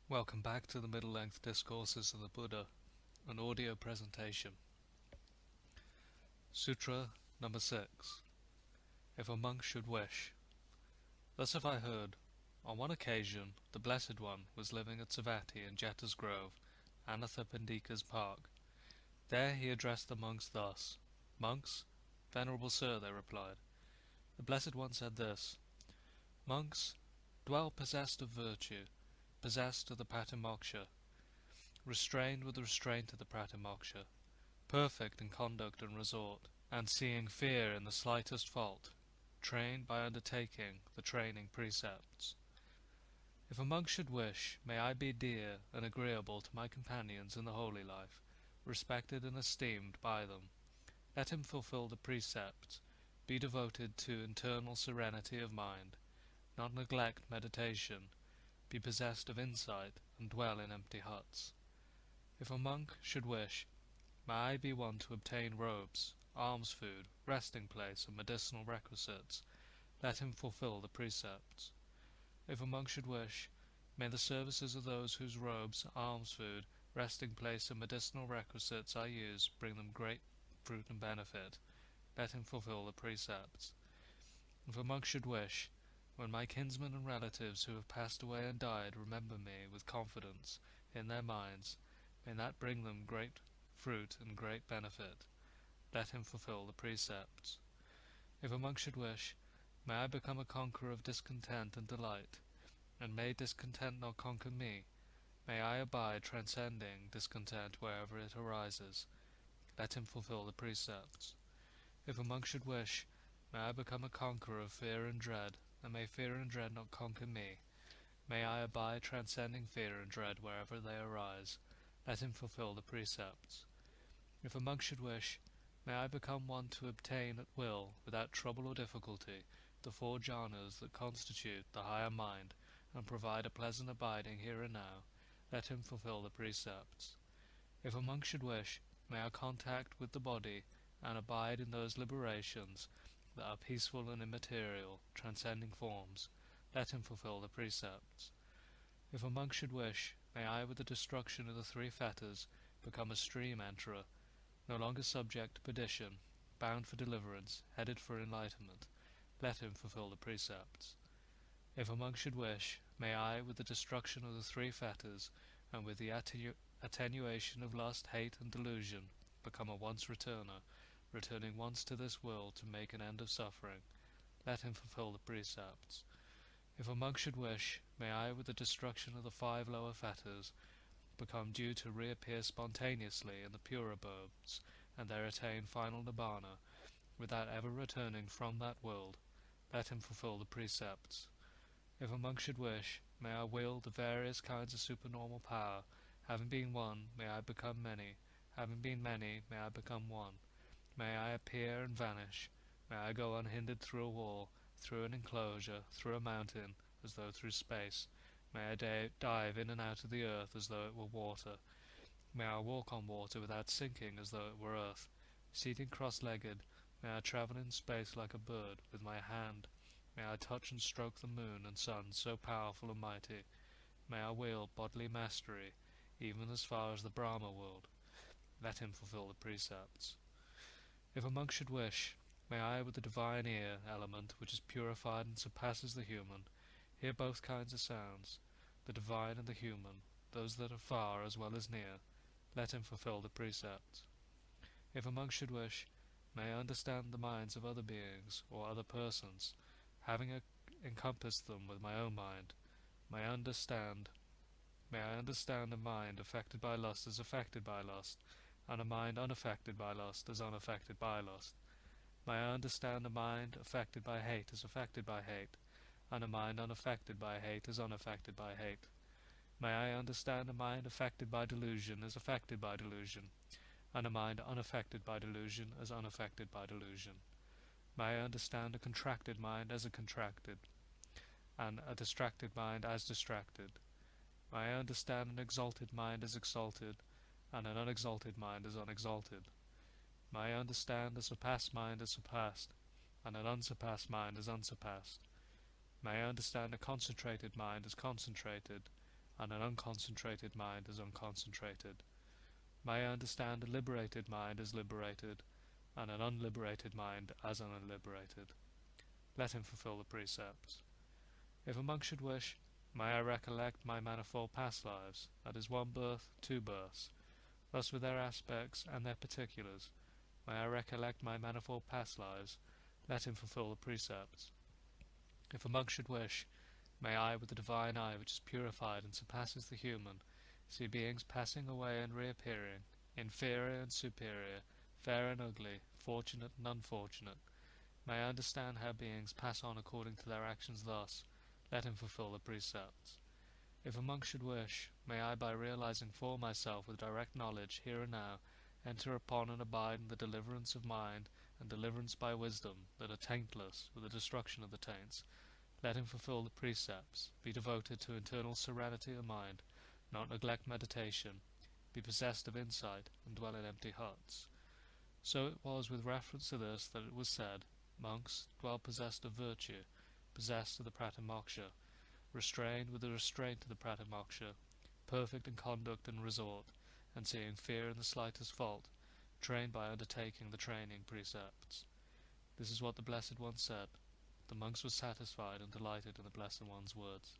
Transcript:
Welcome back to the middle-length Discourses of the Buddha, an audio presentation. Sutra number 6. If a monk should wish. Thus have I heard. On one occasion, the Blessed One was living at Savatthi in Jeta's Grove, Anathapindika's park. There he addressed the monks thus. Monks? Venerable Sir, they replied. The Blessed One said this: Monks, dwell possessed of virtue, possessed of the patimoksha, restrained with the restraint of the patimoksha, perfect in conduct and resort, and seeing fear in the slightest fault, trained by undertaking the training precepts. If a monk should wish, may I be dear and agreeable to my companions in the holy life, respected and esteemed by them. Let him fulfill the precepts, be devoted to internal serenity of mind, not neglect meditation, be possessed of insight, and dwell in empty huts. If a monk should wish, may I be one to obtain robes, alms food, resting place, and medicinal requisites. Let him fulfill the precepts. If a monk should wish, may the services of those whose robes, alms food, resting place, and medicinal requisites I use bring them great fruit and benefit. Let him fulfill the precepts. If a monk should wish, when my kinsmen and relatives who have passed away and died remember me with confidence in their minds, may that bring them great fruit and great benefit. Let him fulfill the precepts. If a monk should wish, may I become a conqueror of discontent and delight, and may discontent not conquer me. May I abide transcending discontent wherever it arises. Let him fulfill the precepts. If a monk should wish, may I become a conqueror of fear and dread, and may fear and dread not conquer me. May I abide transcending fear and dread wherever they arise. Let him fulfill the precepts. If a monk should wish, may I become one to obtain at will, without trouble or difficulty, the 4 jhanas that constitute the higher mind, and provide a pleasant abiding here and now. Let him fulfill the precepts. If a monk should wish, may I contact with the body, and abide in those liberations that are peaceful and immaterial, transcending forms. Let him fulfill the precepts. If a monk should wish, may I, with the destruction of the 3 fetters, become a stream enterer, no longer subject to perdition, bound for deliverance, headed for enlightenment. Let him fulfill the precepts. If a monk should wish, may I, with the destruction of the 3 fetters, and with the attenuation of lust, hate, and delusion, become a once returner, returning once to this world to make an end of suffering. Let him fulfill the precepts. If a monk should wish, may I, with the destruction of the 5 lower fetters, become due to reappear spontaneously in the pure abodes, and there attain final nibbana, without ever returning from that world. Let him fulfill the precepts. If a monk should wish, may I wield the various kinds of supernormal power. Having been one, may I become many. Having been many, may I become one. May I appear and vanish. May I go unhindered through a wall, through an enclosure, through a mountain, as though through space. May I dive in and out of the earth as though it were water. May I walk on water without sinking as though it were earth. Seated cross-legged, may I travel in space like a bird with my hand. May I touch and stroke the moon and sun so powerful and mighty. May I wield bodily mastery, even as far as the Brahma world. Let him fulfill the precepts. If a monk should wish, may I, with the divine ear element which is purified and surpasses the human, hear both kinds of sounds, the divine and the human, those that are far as well as near. Let him fulfill the precepts. If a monk should wish, may I understand the minds of other beings or other persons, having encompassed them with my own mind. May I understand a mind affected by lust as affected by lust, and a mind unaffected by lust as unaffected by lust. May I understand a mind affected by hate as affected by hate, and a mind unaffected by hate as unaffected by hate. May I understand a mind affected by delusion as affected by delusion, and a mind unaffected by delusion as unaffected by delusion. May I understand a contracted mind as a contracted, and a distracted mind as distracted. May I understand an exalted mind as exalted, and an unexalted mind as unexalted. May I understand a surpassed mind as surpassed, and an unsurpassed mind as unsurpassed. May I understand a concentrated mind as concentrated, and an unconcentrated mind as unconcentrated. May I understand a liberated mind as liberated, and an unliberated mind as unliberated. Let him fulfill the precepts. If a monk should wish, may I recollect my manifold past lives, that is one birth, two births, thus with their aspects and their particulars. May I recollect my manifold past lives, let him fulfill the precepts. If a monk should wish, may I, with the divine eye which is purified and surpasses the human, see beings passing away and reappearing, inferior and superior, fair and ugly, fortunate and unfortunate. May I understand how beings pass on according to their actions thus, let him fulfill the precepts. If a monk should wish, may I, by realizing for myself with direct knowledge, here and now, enter upon and abide in the deliverance of mind, and deliverance by wisdom, that are taintless, with the destruction of the taints. Let him fulfill the precepts, be devoted to internal serenity of mind, not neglect meditation, be possessed of insight, and dwell in empty huts. So it was with reference to this that it was said, monks dwell possessed of virtue, possessed of the practitioner, restrained with the restraint of the practitioner, perfect in conduct and resort, and seeing fear in the slightest fault, trained by undertaking the training precepts. This is what the Blessed One said. The monks were satisfied and delighted in the Blessed One's words.